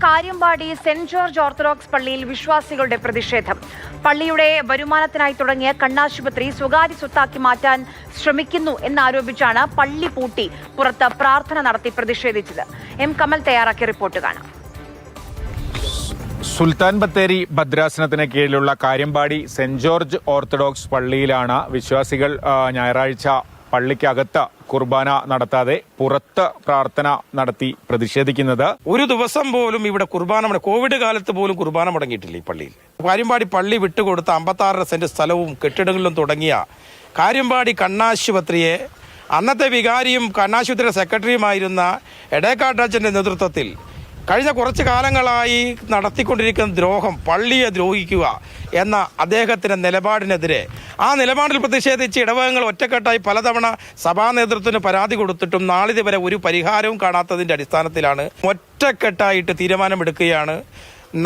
Kariyampadi saint George orthodox പള്ളിയിൽ വിശ്വാസികളുടെ പ്രതിഷേധം. പള്ളിയുടെ വരുമാനത്തിനായി തുടങ്ങിയ കണ്ണാശുപത്രി സ്വകാര്യ സ്വത്താക്കി മാറ്റാൻ ശ്രമിക്കുന്നു എന്നാരോപിച്ചാണ് പള്ളി പൂട്ടി പുറത്ത് പ്രാർത്ഥന നടത്തി പ്രതിഷേധിച്ചത്. എം കമൽ തയ്യാറാക്കിയ റിപ്പോർട്ട് കാണാം. സുൽത്താൻ ബത്തേരി ഭദ്രാസനത്തിന് കീഴിലുള്ള കാര്യമ്പാടി സെന്റ് ജോർജ് ഓർത്തഡോക്സ് പള്ളിയിലാണ് വിശ്വാസികൾ ഞായറാഴ്ച പള്ളിക്കകത്ത് കുർബാന നടത്താതെ പുറത്ത് പ്രാർത്ഥന നടത്തി പ്രതിഷേധിക്കുന്നത്. ഒരു ദിവസം പോലും ഇവിടെ കുർബാന, കോവിഡ് കാലത്ത് പോലും കുർബാന മുടങ്ങിയിട്ടില്ല ഈ പള്ളിയിൽ. കാര്യമ്പാടി പള്ളി വിട്ടുകൊടുത്ത 56 സെന്റ് സ്ഥലവും കെട്ടിടങ്ങളിലും തുടങ്ങിയ കാര്യമ്പാടി കണ്ണാശുപത്രിയെ അന്നത്തെ വികാരിയും കണ്ണാശുപത്രിയുടെ സെക്രട്ടറിയുമായിരുന്ന എടേക്കാട്ടച്ചന്റെ നേതൃത്വത്തിൽ കഴിഞ്ഞ കുറച്ച് കാലങ്ങളായി നടത്തിക്കൊണ്ടിരിക്കുന്ന ദ്രോഹം, പള്ളിയെ ദ്രോഹിക്കുക എന്ന അദ്ദേഹത്തിന്റെ നിലപാടിനെതിരെ ആ നിലപാടിൽ പ്രതിഷേധിച്ച് ഇടവകങ്ങൾ ഒറ്റക്കെട്ടായി പലതവണ സഭാ നേതൃത്വത്തിന് പരാതി കൊടുത്തിട്ടും നാളിതുവരെ ഒരു പരിഹാരവും കാണാത്തതിന്റെ അടിസ്ഥാനത്തിലാണ് ഒറ്റക്കെട്ടായിട്ട് തീരുമാനമെടുക്കുകയാണ്.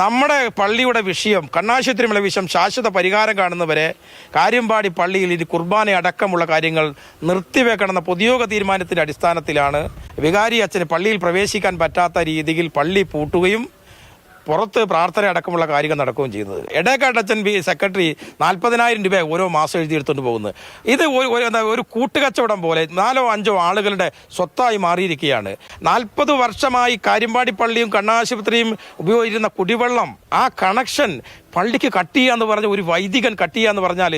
നമ്മുടെ പള്ളിയുടെ വിഷയം, കണ്ണാശുപത്രിയുടെ വിഷയം ശാശ്വത പരിഹാരം കാണുന്നവരെ കാര്യമ്പാടി പള്ളിയിൽ ഇനി കുർബാന അടക്കമുള്ള കാര്യങ്ങൾ നിർത്തിവെക്കണമെന്ന പൊതുയോഗ തീരുമാനത്തിന്റെ അടിസ്ഥാനത്തിലാണ് വികാരി അച്ഛന് പള്ളിയിൽ പ്രവേശിക്കാൻ പറ്റാത്ത രീതിയിൽ പള്ളി പൂട്ടുകയും പുറത്ത് പ്രാർത്ഥന അടക്കമുള്ള കാര്യങ്ങൾ നടക്കുകയും ചെയ്യുന്നത്. എടേക്കാട്ടച്ചൻ സെക്രട്ടറി 40,000 രൂപ ഓരോ മാസം എഴുതിയെടുത്തുകൊണ്ട് പോകുന്നത്. ഇത് ഒരു കൂട്ടുകച്ചവടം പോലെ 4-5 ആളുകളുടെ സ്വത്തായി മാറിയിരിക്കുകയാണ്. 40 വർഷമായി കാര്യമ്പാടി പള്ളിയും കണ്ണാശുപത്രിയും ഉപയോഗിച്ചിരുന്ന കുടിവെള്ളം, ആ കണക്ഷൻ പള്ളിക്ക് കട്ട് ചെയ്യാന്ന് പറഞ്ഞ ഒരു വൈദികൻ കട്ട് ചെയ്യാന്ന് പറഞ്ഞാൽ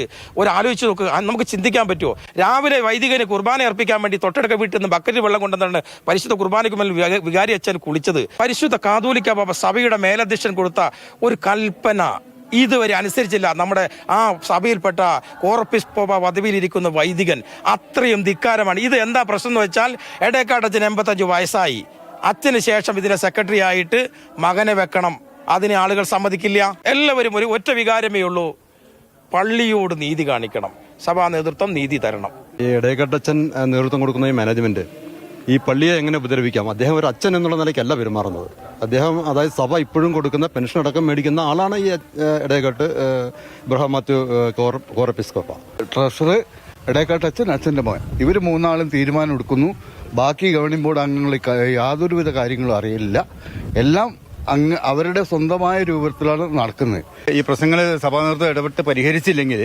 ആലോചിച്ച് നോക്കുക, നമുക്ക് ചിന്തിക്കാൻ പറ്റുമോ? രാവിലെ വൈദികന് കുർബാന അർപ്പിക്കാൻ വേണ്ടി തൊട്ടടുക്ക വീട്ടിൽ നിന്ന് ബക്കറ്റ് വെള്ളം കൊണ്ടുവന്നാണ് പരിശുദ്ധ കുർബാനയ്ക്ക് മേൽ വികാരി അച്ഛൻ കുളിച്ചത്. പരിശുദ്ധ കാതോലിക്ക ബാബ സഭയുടെ മേലധ്യക്ഷൻ കൊടുത്ത ഒരു കൽപ്പന ഇതുവരെ അനുസരിച്ചില്ല നമ്മുടെ ആ സഭയിൽപ്പെട്ട കോറപ്പിസ്കോപ്പ പദവിയിലിരിക്കുന്ന വൈദികൻ. അത്രയും ധിക്കാരമാണ്. ഇത് എന്താ പ്രശ്നം എന്ന് വെച്ചാൽ, എടേക്കാട്ടച്ചന് 85 വയസ്സായി. അച്ഛന് ശേഷം ഇതിനെ സെക്രട്ടറി ആയിട്ട് മകനെ വെക്കണം. അതിനെ ആളുകൾ സമ്മതിക്കില്ല. എല്ലാവരും ഒരു ഒറ്റ വികാരമേ ഉള്ളൂ, പള്ളിയോട് നീതി കാണിക്കണം, സഭാ നേതൃത്വം നീതി തരണം. ഈ ഇടയക്കട്ടച്ചൻ നേതൃത്വം കൊടുക്കുന്ന ഈ മാനേജ്മെന്റ് ഈ പള്ളിയെ എങ്ങനെ ഉപദ്രവിക്കാം? അദ്ദേഹം ഒരു അച്ഛൻ എന്നുള്ള നിലയ്ക്കല്ല പെരുമാറുന്നത്. അദ്ദേഹം, അതായത് സഭ ഇപ്പോഴും കൊടുക്കുന്ന പെൻഷൻ അടക്കം മേടിക്കുന്ന ആളാണ് ഈ ഇടയക്കട്ട് ഇബ്രാഹിം മാത്യു കോറപ്പിസ്കോപ്പ. ട്രഷറർ ഇടയക്കാട്ടച്ഛൻ, അച്ഛൻ്റെ മകൻ, ഇവർ 3 ആളും തീരുമാനം എടുക്കുന്നു. ബാക്കി ഗവർണിംഗ് ബോർഡ് അംഗങ്ങൾ യാതൊരുവിധ കാര്യങ്ങളും അറിയില്ല. എല്ലാം അവരുടെ സ്വന്തമായ രൂപത്തിലാണ് നടക്കുന്നത്. ഈ പ്രശ്നങ്ങൾ സഭാ നേതൃത്വം ഇടപെട്ട് പരിഹരിച്ചില്ലെങ്കിൽ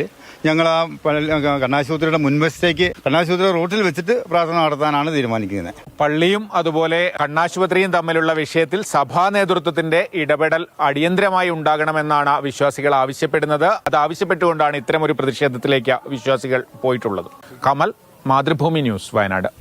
ഞങ്ങൾ ആ കണ്ണാശുപത്രിയുടെ മുൻവശത്തേക്ക് കണ്ണാശുപത്രി റോട്ടിൽ വെച്ചിട്ട് പ്രാർത്ഥന നടത്താനാണ് തീരുമാനിക്കുന്നത്. പള്ളിയും അതുപോലെ കണ്ണാശുപത്രിയും തമ്മിലുള്ള വിഷയത്തിൽ സഭാ നേതൃത്വത്തിന്റെ ഇടപെടൽ അടിയന്തരമായി ഉണ്ടാകണമെന്നാണ് വിശ്വാസികൾ ആവശ്യപ്പെടുന്നത്. അത് ആവശ്യപ്പെട്ടുകൊണ്ടാണ് ഇത്തരമൊരു പ്രതിഷേധത്തിലേക്ക് വിശ്വാസികൾ പോയിട്ടുള്ളത്. കമൽ, മാതൃഭൂമി ന്യൂസ്, വയനാട്.